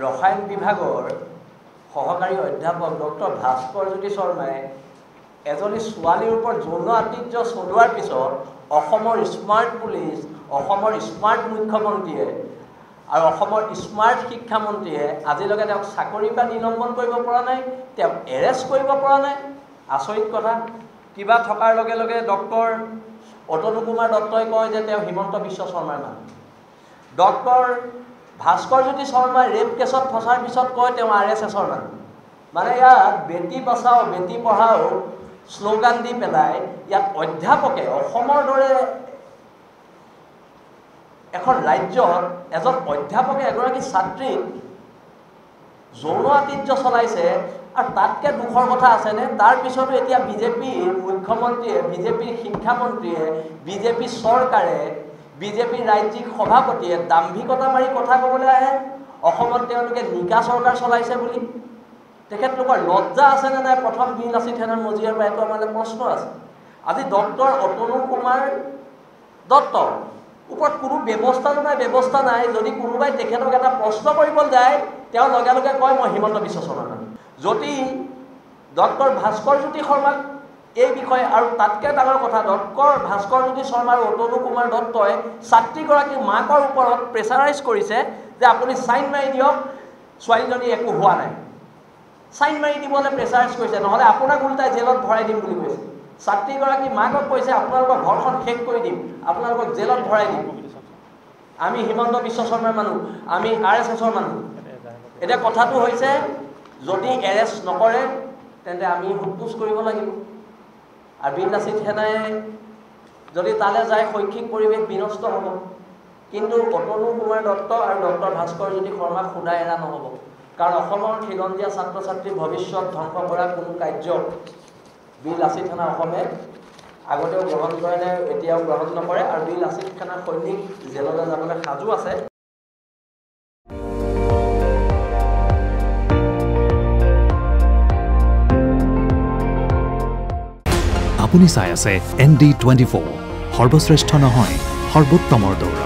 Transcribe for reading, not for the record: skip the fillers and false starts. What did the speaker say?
ৰসায়ন বিভাগৰ সহকাৰী অধ্যাপক ডক্টৰ ভাস্কৰজ্যোতি শৰ্মাই এজনী ছোৱালীৰ ওপৰত যৌন আতিথ্য চলোৱাৰ পিছত অসমৰ স্মাৰ্ট পুলিচ, অসমৰ স্মাৰ্ট মুখ্যমন্ত্ৰীয়ে আৰু অসমৰ স্মাৰ্ট শিক্ষামন্ত্ৰীয়ে আজিলৈকে তেওঁক চাকৰিৰ পৰা নিলম্বন কৰিব পৰা নাই, তেওঁক এৰেষ্ট কৰিব পৰা নাই। আচৰিত কথা। কিবা থকাৰ লগে লগে ডক্টৰ অতনু কুমাৰ দত্তই কয় যে তেওঁ হিমন্ত বিশ্ব শৰ্মাৰ মানুহ। ডক্টৰ ভাস্কৰজ্যোতি শৰ্মাই ৰেপ কেছত ফচাৰ পিছত কয় তেওঁ RSSৰ মানুহ। মানে ইয়াত বেটি বচাও বেটি পঢ়াও শ্লোগান দি পেলাই ইয়াত অধ্যাপকে অসমৰ দৰে এখন ৰাজ্যত এজন অধ্যাপকে এগৰাকী ছাত্ৰীক যৌন আতিথ্য চলাইছে আৰু তাতকৈ দুখৰ কথা আছেনে? তাৰ পিছতো এতিয়া বিজেপিৰ মুখ্যমন্ত্ৰীয়ে, বিজেপিৰ শিক্ষামন্ত্ৰীয়ে, বিজেপি চৰকাৰে, বিজেপিৰ ৰাজ্যিক সভাপতিয়ে দাম্ভিকতা মাৰি কথা ক'বলৈ আহে অসমত তেওঁলোকে নিকা চৰকাৰ চলাইছে বুলি। তেখেতলোকৰ লজ্জা আছেনে নাই? প্ৰথম বীৰ লাচিত সেনাৰ মজিয়াৰ পৰা এইটো আমাৰ প্ৰশ্ন আছে। আজি ডক্টৰ অতনু কুমাৰ দত্তৰ ওপৰত কোনো ব্যৱস্থা নাই। যদি কোনোবাই তেখেতক এটা প্ৰশ্ন কৰিব যায় তেওঁ লগে লগে কয় মই হিমন্ত বিশ্ব শৰ্মাৰ মানুহ। যদি ডক্টৰ ভাস্কৰজ্যোতি শৰ্মাক এই বিষয়ে, আৰু তাতকৈ ডাঙৰ কথা, ডক্টৰ ভাস্কৰজ্যোতি শৰ্মা আৰু অতনু কুমাৰ দত্তই ছাত্ৰীগৰাকীৰ মাকৰ ওপৰত প্ৰেছাৰাইজ কৰিছে যে আপুনি চাইন মাৰি দিয়ক, ছোৱালীজনী একো হোৱা নাই। চাইন মাৰি দিবলৈ প্ৰেছাৰাইজ কৰিছে, নহ'লে আপোনাক উল্টাই জেলত ভৰাই দিম বুলি কৈছে। ছাত্ৰীগৰাকী মাকক কৈছে আপোনালোকৰ ঘৰখন শেষ কৰি দিম, আপোনালোকক জেলত ভৰাই দিম। আমি হিমন্ত বিশ্ব শৰ্মাৰ মানুহ, আমি RSSৰ মানুহ। এতিয়া কথাটো হৈছে যদি এৰেষ্ট নকৰে তেন্তে আমি সোধপোছ কৰিব লাগিব। আৰু বীৰ লাচিত সেনাই যদি তালৈ যায় শৈক্ষিক পৰিৱেশ বিনষ্ট হ'ব। কিন্তু অতনু কুমাৰ দত্ত আৰু ডক্টৰ ভাস্কৰজ্যোতি শৰ্মাক সোধাই এৰা নহ'ব। কাৰণ অসমৰ খিলঞ্জীয়া ছাত্ৰ ছাত্ৰীৰ ভৱিষ্যত ধ্বংস কৰা কোনো কাৰ্য বীৰ লাচিত সেনা অসমে আগতেও গ্ৰহণ কৰে নে এতিয়াও গ্ৰহণ নকৰে। আৰু বীৰ লাচিত সেনাৰ সৈনিক জেললৈ যাবলৈ সাজু আছে। আপুনি চাই আছে ND24, সৰ্বশ্ৰেষ্ঠ নহয় সৰ্বোত্তমৰ দৌৰা।